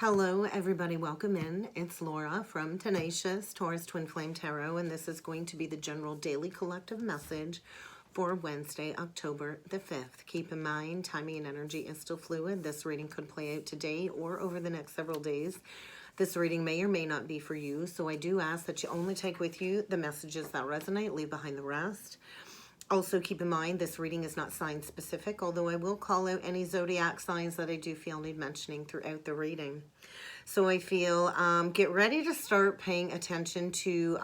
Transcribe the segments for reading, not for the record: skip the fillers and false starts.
Hello, everybody. Welcome in. It's Laura from Tenacious Taurus Twin Flame Tarot, and this is going to be the general daily collective message for Wednesday, October the 5th. Keep in mind, timing and energy is still fluid. This reading could play out today or over the next several days. This reading may or may not be for you, so I do ask that you only take with you the messages that resonate, leave behind the rest. Also, keep in mind, this reading is not sign specific, although I will call out any zodiac signs that I do feel need mentioning throughout the reading. So I feel, get ready to start paying attention to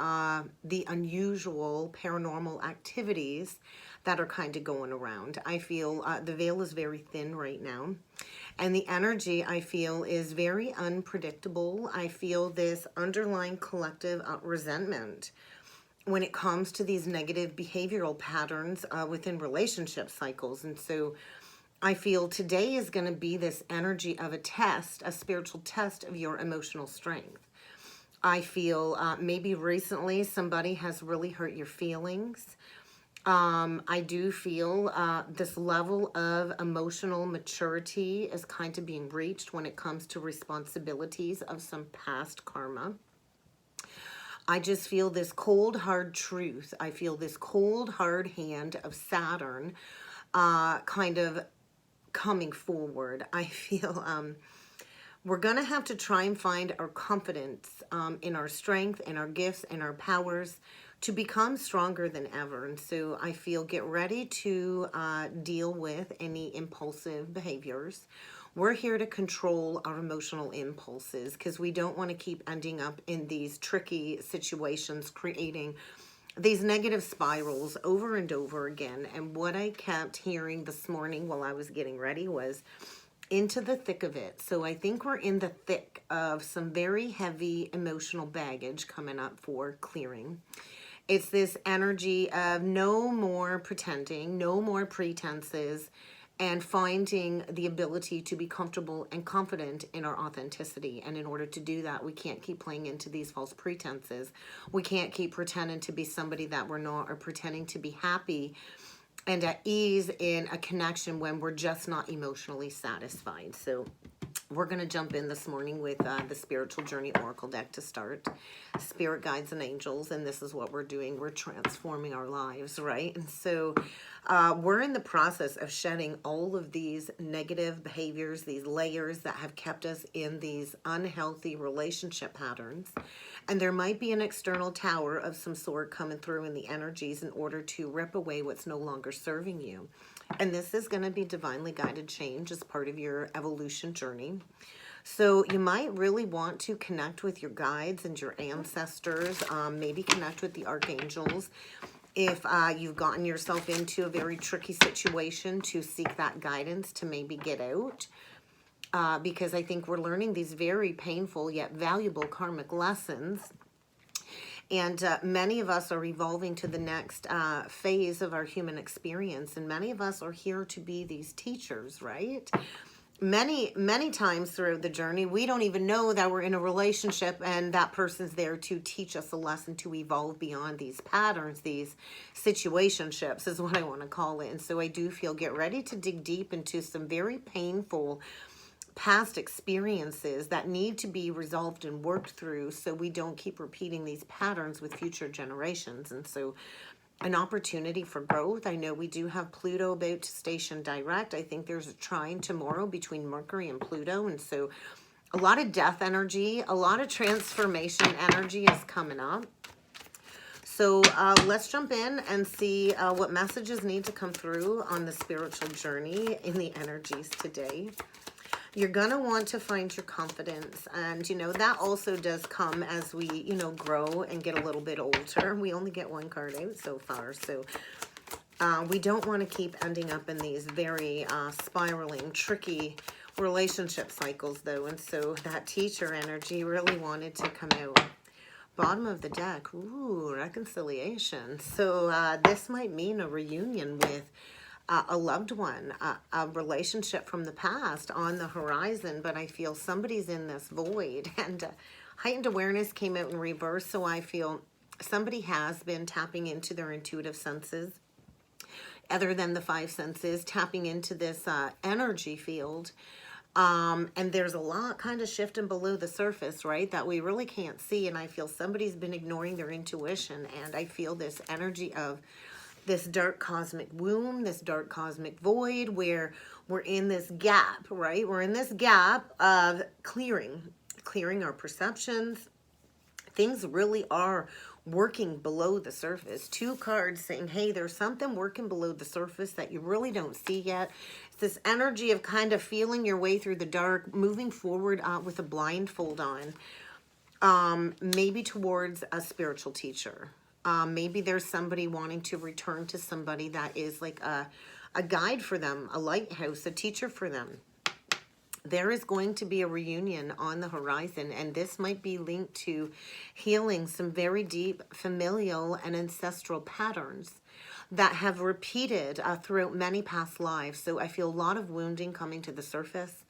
the unusual paranormal activities that are kind of going around. I feel the veil is very thin right now. And the energy, I feel, is very unpredictable. I feel this underlying collective resentment when it comes to these negative behavioral patterns within relationship cycles. And so I feel today is going to be this energy of a test, a spiritual test of your emotional strength. I feel maybe recently somebody has really hurt your feelings. I do feel this level of emotional maturity is kind of being reached when it comes to responsibilities of some past karma. I just feel this cold, hard truth. I feel this cold, hard hand of Saturn kind of coming forward. I feel we're going to have to try and find our confidence in our strength, in our gifts, in our powers to become stronger than ever. And so I feel get ready to deal with any impulsive behaviors. We're here to control our emotional impulses because we don't want to keep ending up in these tricky situations, creating these negative spirals over and over again. And what I kept hearing this morning while I was getting ready was into the thick of it. So I think we're in the thick of some very heavy emotional baggage coming up for clearing. It's this energy of no more pretending, no more pretenses, and finding the ability to be comfortable and confident in our authenticity. And in order to do that, we can't keep playing into these false pretenses. We can't keep pretending to be somebody that we're not, or pretending to be happy and at ease in a connection when we're just not emotionally satisfied. So we're going to jump in this morning with the Spiritual Journey Oracle deck to start. Spirit guides and angels, and this is what we're doing. We're transforming our lives, right? And so we're in the process of shedding all of these negative behaviors, these layers that have kept us in these unhealthy relationship patterns. And there might be an external tower of some sort coming through in the energies in order to rip away what's no longer serving you. And this is going to be divinely guided change as part of your evolution journey. So you might really want to connect with your guides and your ancestors, maybe connect with the archangels. If you've gotten yourself into a very tricky situation, to seek that guidance to maybe get out. Because I think we're learning these very painful yet valuable karmic lessons. And many of us are evolving to the next phase of our human experience. And many of us are here to be these teachers, right? Many times throughout the journey, we don't even know that we're in a relationship and that person's there to teach us a lesson to evolve beyond these patterns, these situationships is what I want to call it. And so I do feel get ready to dig deep into some very painful past experiences that need to be resolved and worked through so we don't keep repeating these patterns with future generations. And so an opportunity for growth. I know we do have Pluto about to station direct. I think there's a trine tomorrow between Mercury and Pluto. And so a lot of death energy, a lot of transformation energy is coming up. So let's jump in and see what messages need to come through on the spiritual journey in the energies today. You're going to want to find your confidence. And, you know, that also does come as we, you know, grow and get a little bit older. We only get one card out so far. So we don't want to keep ending up in these very spiraling, tricky relationship cycles, though. And so that teacher energy really wanted to come out. Bottom of the deck. Ooh, reconciliation. So this might mean a reunion with a loved one, a relationship from the past on the horizon, but I feel somebody's in this void. And heightened awareness came out in reverse, so I feel somebody has been tapping into their intuitive senses, other than the five senses, tapping into this energy field And there's a lot kind of shifting below the surface, right, that we really can't see. And I feel somebody's been ignoring their intuition. And I feel this energy of this dark cosmic womb, this dark cosmic void, where we're in this gap, right? We're in this gap of clearing our perceptions. Things really are working below the surface. Two cards saying, hey, there's something working below the surface that you really don't see yet. It's this energy of kind of feeling your way through the dark, moving forward with a blindfold on, maybe towards a spiritual teacher. Maybe there's somebody wanting to return to somebody that is like a guide for them, a lighthouse, a teacher for them. There is going to be a reunion on the horizon, and this might be linked to healing some very deep familial and ancestral patterns that have repeated throughout many past lives. So I feel a lot of wounding coming to the surface,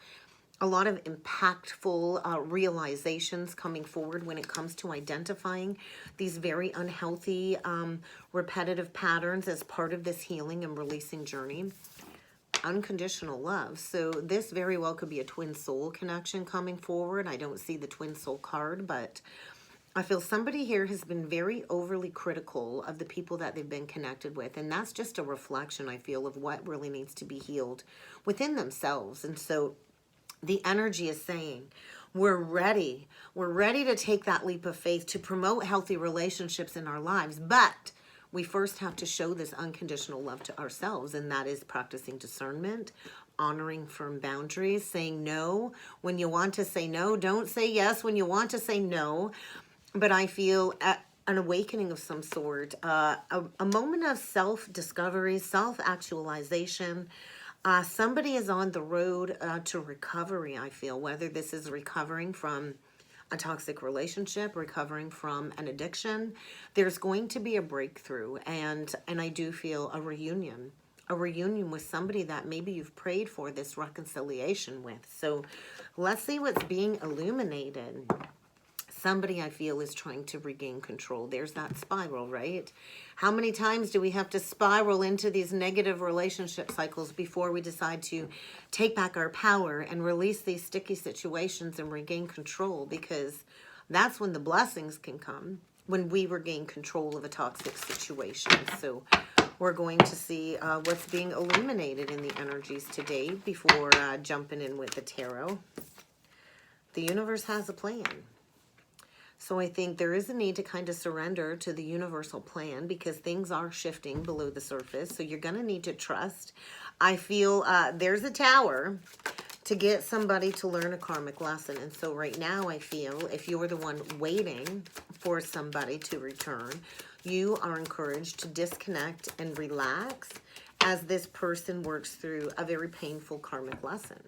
a lot of impactful realizations coming forward when it comes to identifying these very unhealthy, repetitive patterns as part of this healing and releasing journey. Unconditional love. So this very well could be a twin soul connection coming forward. I don't see the twin soul card, but I feel somebody here has been very overly critical of the people that they've been connected with. And that's just a reflection, I feel, of what really needs to be healed within themselves. And so the energy is saying, we're ready. We're ready to take that leap of faith to promote healthy relationships in our lives. But we first have to show this unconditional love to ourselves, and that is practicing discernment, honoring firm boundaries, saying no when you want to say no. Don't say yes when you want to say no. But I feel an awakening of some sort, a moment of self-discovery, self-actualization. Somebody is on the road to recovery, I feel, whether this is recovering from a toxic relationship, recovering from an addiction. There's going to be a breakthrough, and I do feel a reunion with somebody that maybe you've prayed for this reconciliation with. So let's see what's being illuminated. Somebody I feel is trying to regain control. There's that spiral, right? How many times do we have to spiral into these negative relationship cycles before we decide to take back our power and release these sticky situations and regain control? Because that's when the blessings can come, when we regain control of a toxic situation. So we're going to see what's being illuminated in the energies today before jumping in with the tarot. The universe has a plan. So I think there is a need to kind of surrender to the universal plan because things are shifting below the surface. So you're going to need to trust. I feel there's a tower to get somebody to learn a karmic lesson. And so right now I feel if you're the one waiting for somebody to return, you are encouraged to disconnect and relax as this person works through a very painful karmic lesson.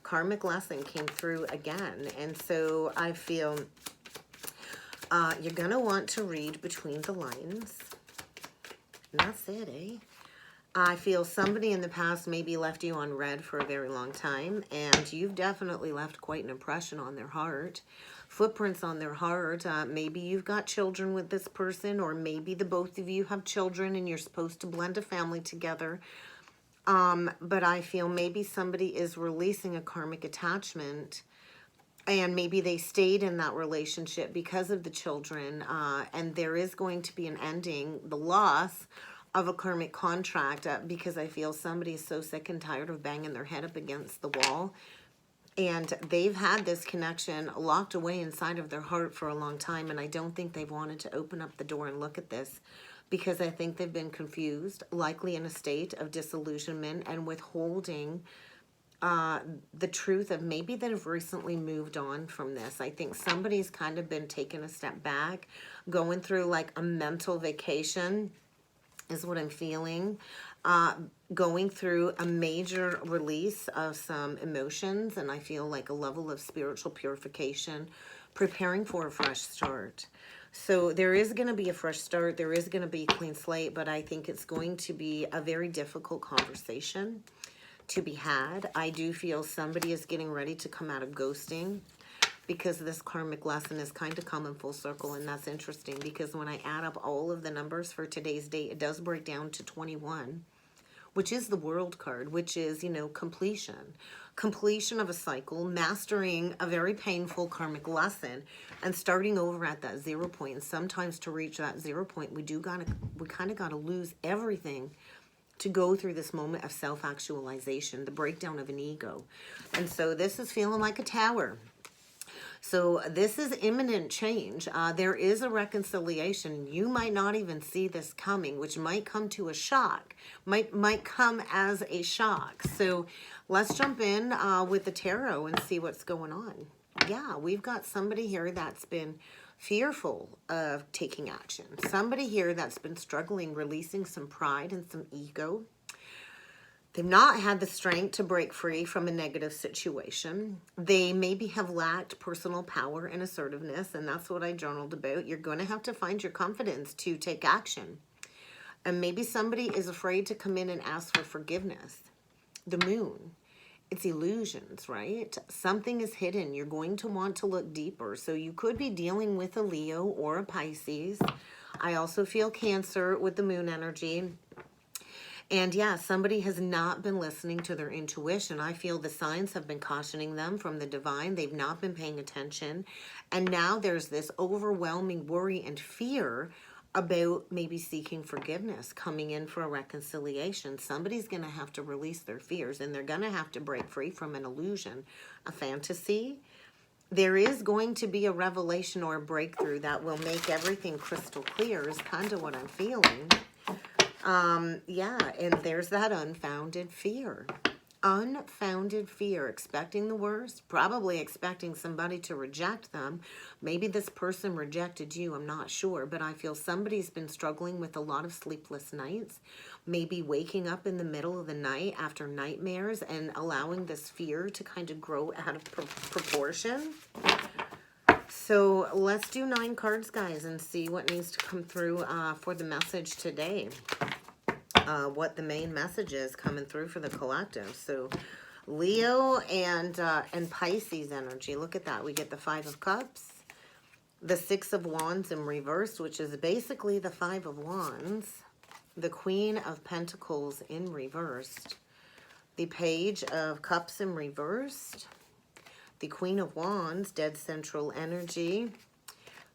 Karmic lesson came through again. And so I feel you're going to want to read between the lines. And that's it, eh? I feel somebody in the past maybe left you on red for a very long time, and you've definitely left quite an impression on their heart. Footprints on their heart. Maybe you've got children with this person, or maybe the both of you have children and you're supposed to blend a family together. But I feel maybe somebody is releasing a karmic attachment, and maybe they stayed in that relationship because of the children, and there is going to be an ending, the loss of a karmic contract, because I feel somebody is so sick and tired of banging their head up against the wall, and they've had this connection locked away inside of their heart for a long time, and I don't think they've wanted to open up the door and look at this because I think they've been confused, likely in a state of disillusionment and withholding the truth of maybe that have recently moved on from this. I think somebody's kind of been taking a step back, going through like a mental vacation is what I'm feeling. Going through a major release of some emotions, and I feel like a level of spiritual purification, preparing for a fresh start. So there is going to be a fresh start. There is going to be a clean slate, but I think it's going to be a very difficult conversation to be had. I do feel somebody is getting ready to come out of ghosting because this karmic lesson is kind of coming full circle, and that's interesting because when I add up all of the numbers for today's date, it does break down to 21, which is the World card, which is, you know, completion. completion of a cycle, mastering a very painful karmic lesson, and starting over at that 0 point. And sometimes to reach that 0 point, we kind of gotta lose everything to go through this moment of self-actualization, the breakdown of an ego. And so this is feeling like a tower. So this is imminent change. There is a reconciliation. You might not even see this coming, which might come to a shock, might come as a shock. So let's jump in with the tarot and see what's going on. Yeah, we've got somebody here that's been fearful of taking action. Somebody here that's been struggling, releasing some pride and some ego. They've not had the strength to break free from a negative situation. They maybe have lacked personal power and assertiveness, and that's what I journaled about. You're going to have to find your confidence to take action. And maybe somebody is afraid to come in and ask for forgiveness. The moon, it's illusions, right? Something is hidden. You're going to want to look deeper. So you could be dealing with a Leo or a Pisces. I also feel Cancer with the moon energy. And yeah, somebody has not been listening to their intuition. I feel the signs have been cautioning them from the divine. They've not been paying attention. And now there's this overwhelming worry and fear about maybe seeking forgiveness, coming in for a reconciliation. Somebody's going to have to release their fears, and they're going to have to break free from an illusion, a fantasy. There is going to be a revelation or a breakthrough that will make everything crystal clear is kind of what I'm feeling. Yeah, and there's that unfounded fear. Unfounded fear, expecting the worst, probably expecting somebody to reject them. Maybe this person rejected you, I'm not sure, but I feel somebody's been struggling with a lot of sleepless nights, maybe waking up in the middle of the night after nightmares and allowing this fear to kind of grow out of proportion. So let's do 9 cards, guys, and see what needs to come through for the message today. What the main message is coming through for the collective. So Leo and Pisces energy. Look at that. We get the 5 of Cups, the 6 of Wands in reverse, which is basically the 5 of Wands, the Queen of Pentacles in reversed, the Page of Cups in reversed, the Queen of Wands, dead central energy,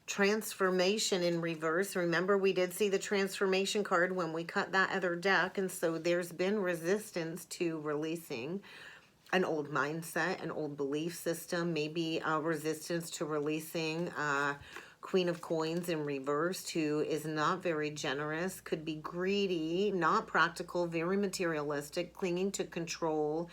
transformation in reverse. Remember, we did see the transformation card when we cut that other deck, and so there's been resistance to releasing an old mindset, an old belief system, maybe a resistance to releasing Queen of Coins in reverse, who is not very generous, could be greedy, not practical, very materialistic, clinging to control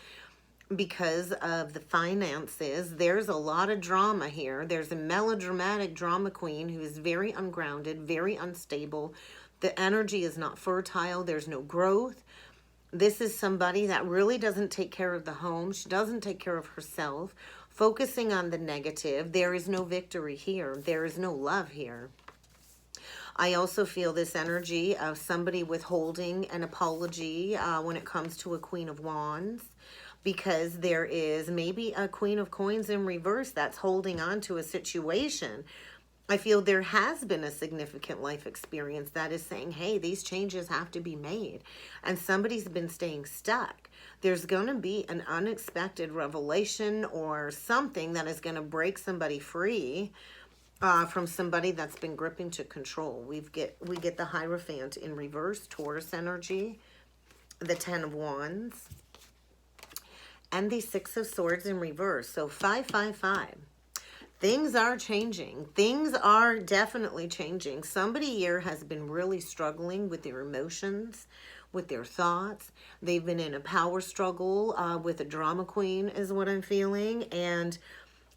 because of the finances. There's a lot of drama here. There's a melodramatic drama queen who is very ungrounded, very unstable. The energy is not fertile. There's no growth. This is somebody that really doesn't take care of the home. She doesn't take care of herself, focusing on the negative. There is no victory here. There is no love here. I also feel this energy of somebody withholding an apology when it comes to a Queen of Wands, because there is maybe a Queen of Coins in reverse that's holding on to a situation. I feel there has been a significant life experience that is saying, hey, these changes have to be made. And somebody's been staying stuck. There's going to be an unexpected revelation or something that is going to break somebody free from somebody that's been gripping to control. We get the Hierophant in reverse, Taurus energy, the 10 of Wands, and the 6 of Swords in reverse. So 555. Things are changing. Things are definitely changing. Somebody here has been really struggling with their emotions, with their thoughts. They've been in a power struggle with a drama queen is what I'm feeling. And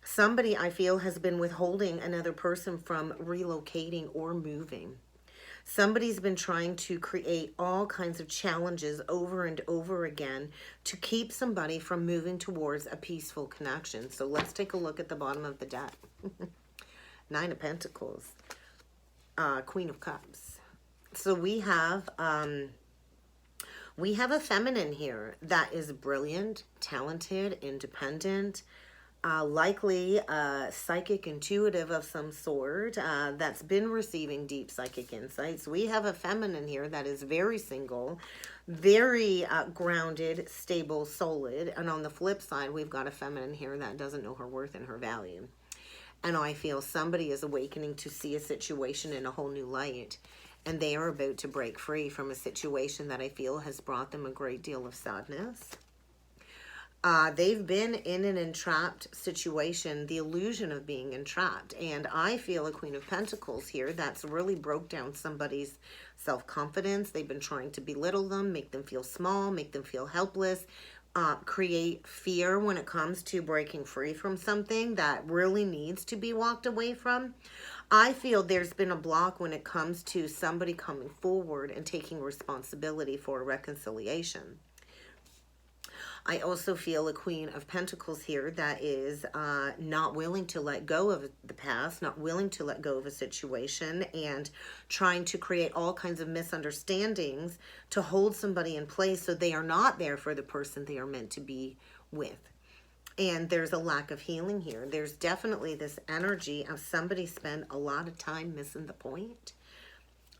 somebody, I feel, has been withholding another person from relocating or moving. Somebody's been trying to create all kinds of challenges over and over again to keep somebody from moving towards a peaceful connection. So let's take a look at the bottom of the deck. 9 of Pentacles, Queen of Cups. So we have a feminine here that is brilliant, talented, independent, Likely psychic intuitive of some sort that's been receiving deep psychic insights. We have a feminine here that is very single, very grounded, stable, solid. And on the flip side, we've got a feminine here that doesn't know her worth and her value. And I feel somebody is awakening to see a situation in a whole new light. And they are about to break free from a situation that I feel has brought them a great deal of sadness. They've been in an entrapped situation, the illusion of being entrapped. And I feel a Queen of Pentacles here that's really broke down somebody's self-confidence. They've been trying to belittle them, make them feel small, make them feel helpless, create fear when it comes to breaking free from something that really needs to be walked away from. I feel there's been a block when it comes to somebody coming forward and taking responsibility for a reconciliation. I also feel a Queen of Pentacles here that is not willing to let go of the past, not willing to let go of a situation, and trying to create all kinds of misunderstandings to hold somebody in place so they are not there for the person they are meant to be with. And there's a lack of healing here. There's definitely this energy of somebody spent a lot of time missing the point.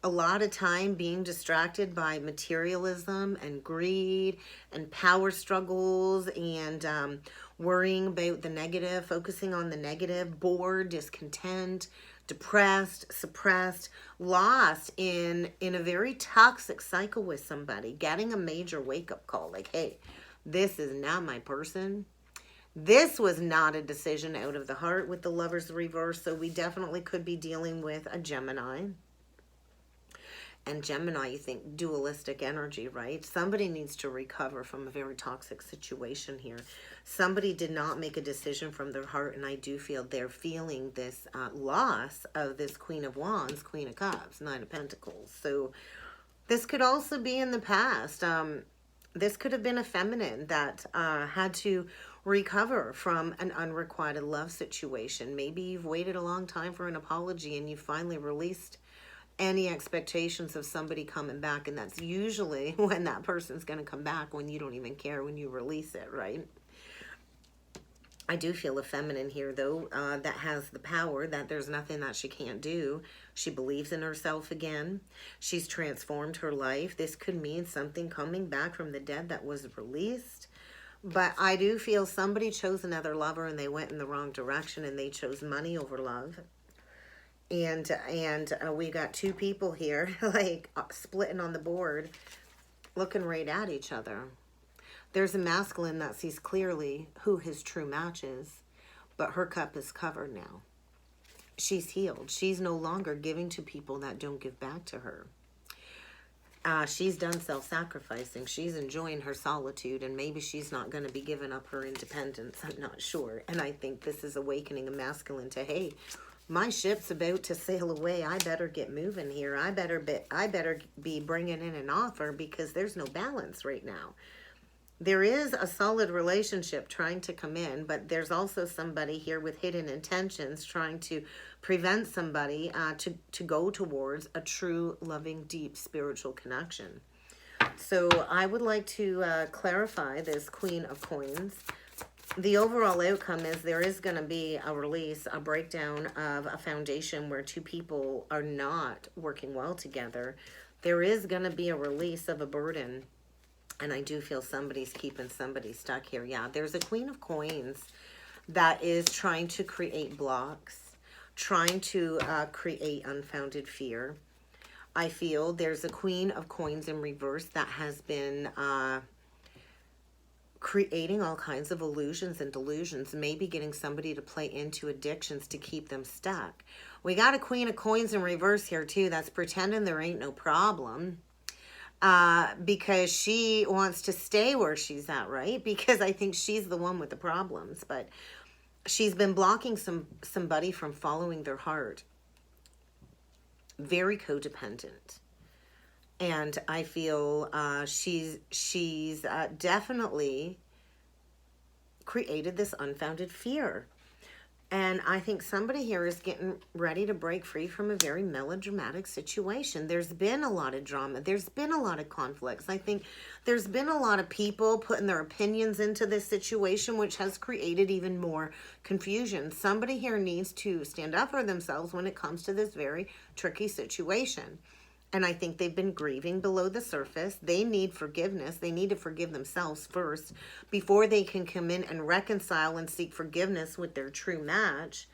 A lot of time being distracted by materialism and greed and power struggles and worrying about the negative, focusing on the negative, bored, discontent, depressed, suppressed, lost in a very toxic cycle with somebody, getting a major wake-up call like, hey, this is not my person. This was not a decision out of the heart with the Lovers reverse, so we definitely could be dealing with a Gemini. And Gemini, you think dualistic energy, right? Somebody needs to recover from a very toxic situation here. Somebody did not make a decision from their heart, and I do feel they're feeling this loss of this Queen of Wands, Queen of Cups, Nine of Pentacles. So this could also be in the past. This could have been a feminine that had to recover from an unrequited love situation. Maybe you've waited a long time for an apology and you finally released any expectations of somebody coming back, and that's usually when that person's going to come back, when you don't even care, when you release it, right? I do feel a feminine here, though, that has the power, that there's nothing that she can't do. She believes in herself again. She's transformed her life. This could mean something coming back from the dead that was released. But I do feel somebody chose another lover and they went in the wrong direction and they chose money over love. And we got two people here, like, splitting on the board, looking right at each other. There's a masculine that sees clearly who his true match is, but her cup is covered now. She's healed. She's no longer giving to people that don't give back to her. She's done self-sacrificing. She's enjoying her solitude, and maybe she's not going to be giving up her independence. I'm not sure. And I think this is awakening a masculine to, hey, my ship's about to sail away. I better get moving here. I better be bringing in an offer because there's no balance right now. There is a solid relationship trying to come in, but there's also somebody here with hidden intentions trying to prevent somebody to go towards a true, loving, deep spiritual connection. So I would like to clarify this Queen of Coins. The overall outcome is there is going to be a release, a breakdown of a foundation where two people are not working well together. There is going to be a release of a burden. And I do feel somebody's keeping somebody stuck here. Yeah, there's a Queen of Coins that is trying to create blocks, trying to create unfounded fear. I feel there's a Queen of Coins in reverse that has been creating all kinds of illusions and delusions, maybe getting somebody to play into addictions to keep them stuck. We got a Queen of Coins in reverse here too that's pretending there ain't no problem because she wants to stay where she's at, right? Because I think she's the one with the problems, but she's been blocking somebody from following their heart. Very codependent. And I feel she's definitely created this unfounded fear. And I think somebody here is getting ready to break free from a very melodramatic situation. There's been a lot of drama. There's been a lot of conflicts. I think there's been a lot of people putting their opinions into this situation, which has created even more confusion. Somebody here needs to stand up for themselves when it comes to this very tricky situation. And I think they've been grieving below the surface. They need forgiveness. They need to forgive themselves first before they can come in and reconcile and seek forgiveness with their true match.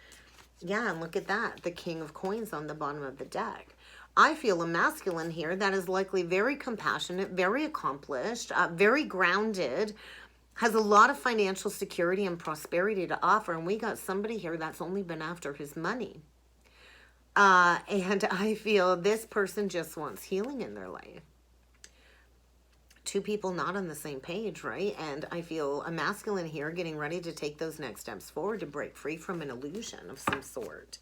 Yeah, and look at that. The King of Coins on the bottom of the deck. I feel a masculine here that is likely very compassionate, very accomplished, very grounded, has a lot of financial security and prosperity to offer. And we got somebody here that's only been after his money. And I feel this person just wants healing in their life. Two people not on the same page, right? And I feel a masculine here getting ready to take those next steps forward to break free from an illusion of some sort.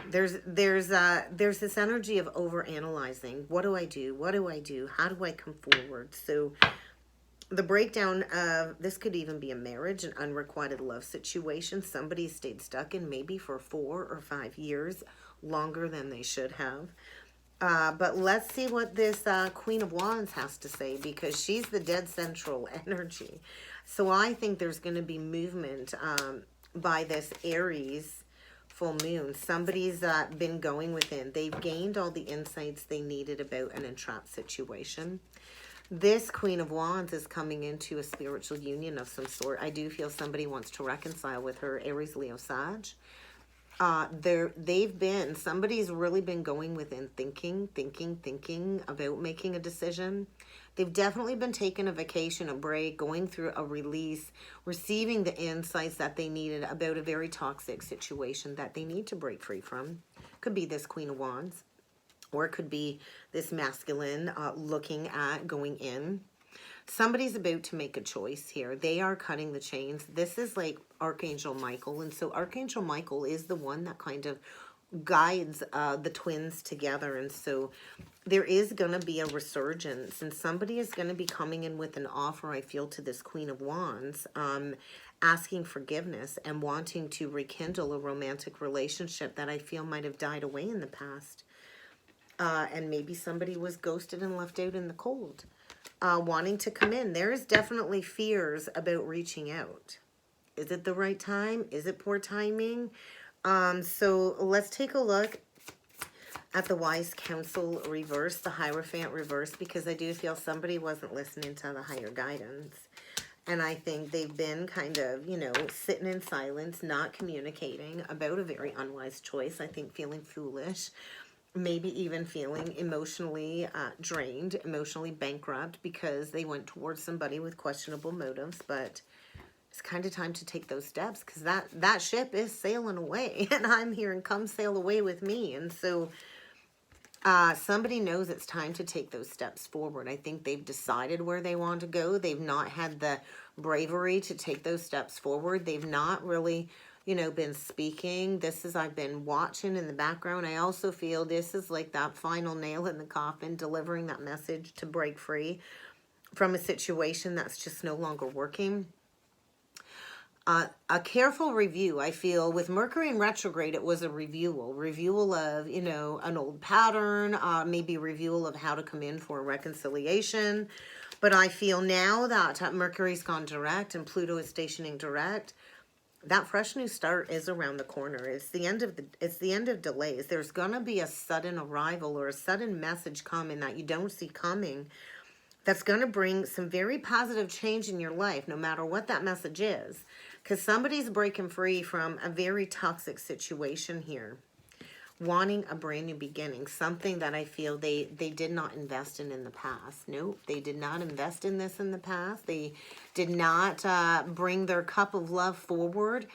There's this energy of overanalyzing. What do I do? What do I do? How do I come forward? So the breakdown of this could even be a marriage, an unrequited love situation. Somebody stayed stuck in maybe for 4 or 5 years, longer than they should have. But let's see what this Queen of Wands has to say, because she's the dead central energy. So I think there's going to be movement by this Aries full moon. Somebody's been going within. They've gained all the insights they needed about an entrapped situation. This Queen of Wands is coming into a spiritual union of some sort. I do feel somebody wants to reconcile with her Aries, Leo, Sag. Somebody's really been going within, thinking about making a decision. They've definitely been taking a vacation, a break, going through a release, receiving the insights that they needed about a very toxic situation that they need to break free from. Could be this Queen of Wands, or it could be this masculine looking at going in. Somebody's about to make a choice here. They are cutting the chains. This is like Archangel Michael. And so Archangel Michael is the one that kind of guides the twins together. And so there is going to be a resurgence. And somebody is going to be coming in with an offer, I feel, to this Queen of Wands, asking forgiveness and wanting to rekindle a romantic relationship that I feel might have died away in the past. And maybe somebody was ghosted and left out in the cold. Wanting to come in. There is definitely fears about reaching out. Is it the right time? Is it poor timing? So let's take a look at the Wise Counsel reverse, the Hierophant reverse, because I do feel somebody wasn't listening to the higher guidance. And I think they've been kind of, sitting in silence, not communicating about a very unwise choice. I think feeling foolish. Maybe even feeling emotionally drained, emotionally bankrupt because they went towards somebody with questionable motives. But it's kind of time to take those steps, because that ship is sailing away. And I'm hearing, come sail away with me. And so somebody knows it's time to take those steps forward. I think they've decided where they want to go. They've not had the bravery to take those steps forward. They've not really been speaking. I've been watching in the background. I also feel this is like that final nail in the coffin, delivering that message to break free from a situation that's just no longer working. A careful review, I feel, with Mercury in retrograde, it was a review of, an old pattern, maybe review of how to come in for a reconciliation. But I feel now that Mercury's gone direct and Pluto is stationing direct, that fresh new start is around the corner. It's the end of delays. There's going to be a sudden arrival or a sudden message coming that you don't see coming, that's going to bring some very positive change in your life, no matter what that message is. Because somebody's breaking free from a very toxic situation here, wanting a brand new beginning, something that I feel they did not invest in the past. Nope, they did not invest in this in the past. They did not bring their cup of love forward,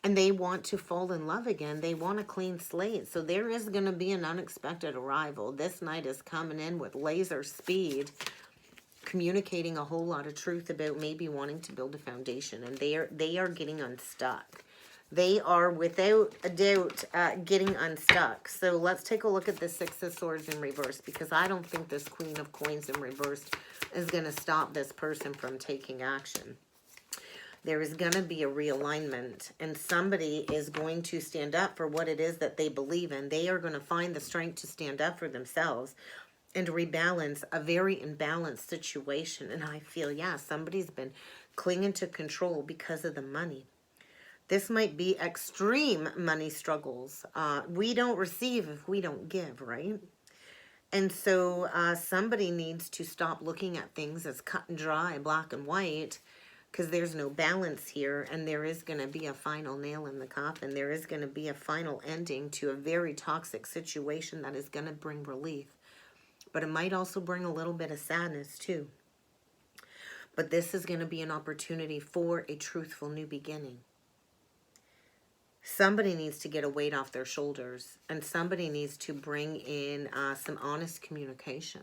and they want to fall in love again. They want a clean slate. So there is going to be an unexpected arrival. This night is coming in with laser speed, communicating a whole lot of truth about maybe wanting to build a foundation, and they are getting unstuck. They are, without a doubt, getting unstuck. So let's take a look at the Six of Swords in reverse, because I don't think this Queen of Coins in reverse is going to stop this person from taking action. There is going to be a realignment, and somebody is going to stand up for what it is that they believe in. They are going to find the strength to stand up for themselves and rebalance a very imbalanced situation. And I feel, yeah, somebody's been clinging to control because of the money. This might be extreme money struggles. We don't receive if we don't give, right? And so somebody needs to stop looking at things as cut and dry, black and white, because there's no balance here, and there is going to be a final nail in the coffin. There is going to be a final ending to a very toxic situation that is going to bring relief. But it might also bring a little bit of sadness too. But this is going to be an opportunity for a truthful new beginning. Somebody needs to get a weight off their shoulders, and somebody needs to bring in some honest communication.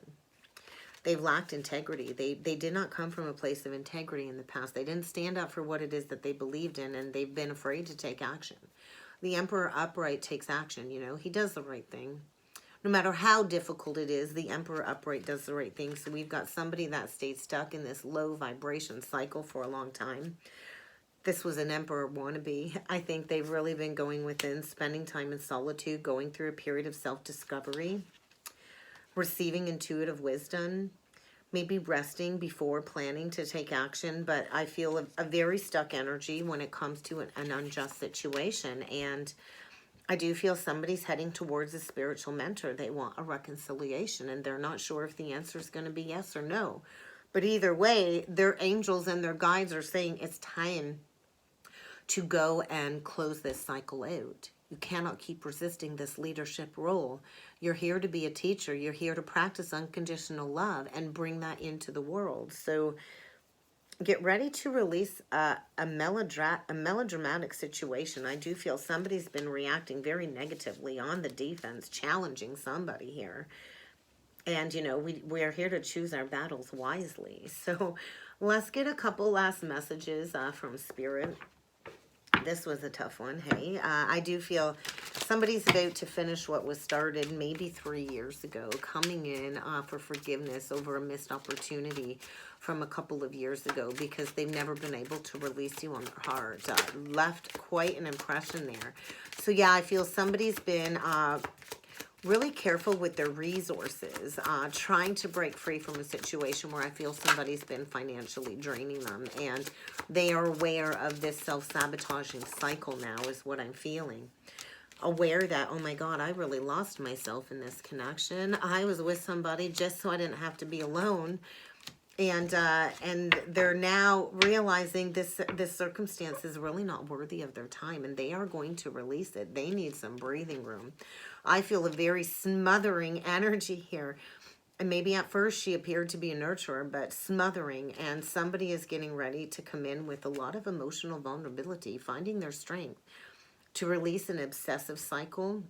They've lacked integrity. They did not come from a place of integrity in the past. They didn't stand up for what it is that they believed in, and they've been afraid to take action. The Emperor upright takes action, you know. He does the right thing. No matter how difficult it is, the Emperor upright does the right thing. So we've got somebody that stayed stuck in this low vibration cycle for a long time. This was an Emperor wannabe. I think they've really been going within, spending time in solitude, going through a period of self-discovery, receiving intuitive wisdom, maybe resting before planning to take action. But I feel a very stuck energy when it comes to an unjust situation. And I do feel somebody's heading towards a spiritual mentor. They want a reconciliation, and they're not sure if the answer is going to be yes or no. But either way, their angels and their guides are saying it's time to go and close this cycle out. You cannot keep resisting this leadership role. You're here to be a teacher. You're here to practice unconditional love and bring that into the world. So get ready to release a melodramatic situation. I do feel somebody's been reacting very negatively on the defense, challenging somebody here. And, you know, we are here to choose our battles wisely. So let's get a couple last messages from Spirit. This was a tough one, hey. I do feel somebody's about to finish what was started maybe 3 years ago, coming in for forgiveness over a missed opportunity from a couple of years ago because they've never been able to release you on their heart. Left quite an impression there. So, yeah, I feel somebody's been really careful with their resources, trying to break free from a situation where I feel somebody's been financially draining them, and they are aware of this self-sabotaging cycle now is what I'm feeling. Aware that, oh my God, I really lost myself in this connection. I was with somebody just so I didn't have to be alone. And they're now realizing this circumstance is really not worthy of their time, and they are going to release it. They need some breathing room. I feel a very smothering energy here. And maybe at first she appeared to be a nurturer, but smothering. And somebody is getting ready to come in with a lot of emotional vulnerability, finding their strength to release an obsessive cycle,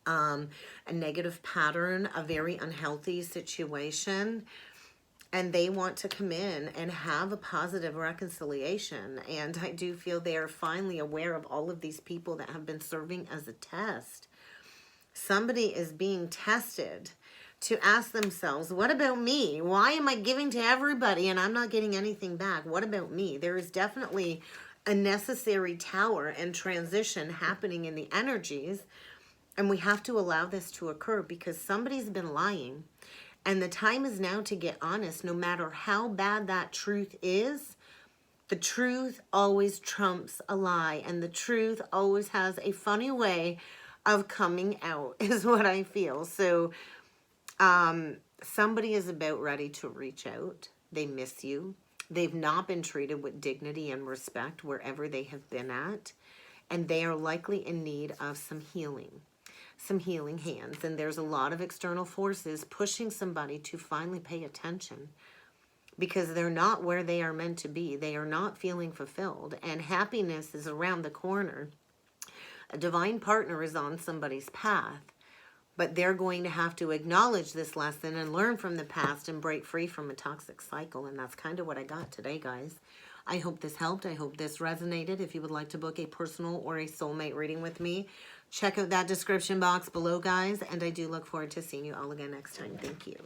a negative pattern, a very unhealthy situation. And they want to come in and have a positive reconciliation. And I do feel they are finally aware of all of these people that have been serving as a test. Somebody is being tested to ask themselves, what about me? Why am I giving to everybody and I'm not getting anything back? What about me? There is definitely a necessary tower and transition happening in the energies. And we have to allow this to occur because somebody's been lying. And the time is now to get honest, no matter how bad that truth is. The truth always trumps a lie, and the truth always has a funny way of coming out, is what I feel. So somebody is about ready to reach out. They miss you. They've not been treated with dignity and respect wherever they have been at, and they are likely in need of some healing hands. And there's a lot of external forces pushing somebody to finally pay attention because they're not where they are meant to be. They are not feeling fulfilled, and happiness is around the corner. A divine partner is on somebody's path, but they're going to have to acknowledge this lesson and learn from the past and break free from a toxic cycle. And that's kind of what I got today, guys. I hope this helped. I hope this resonated. If you would like to book a personal or a soulmate reading with me, check out that description box below, guys. And I do look forward to seeing you all again next time. Thank you.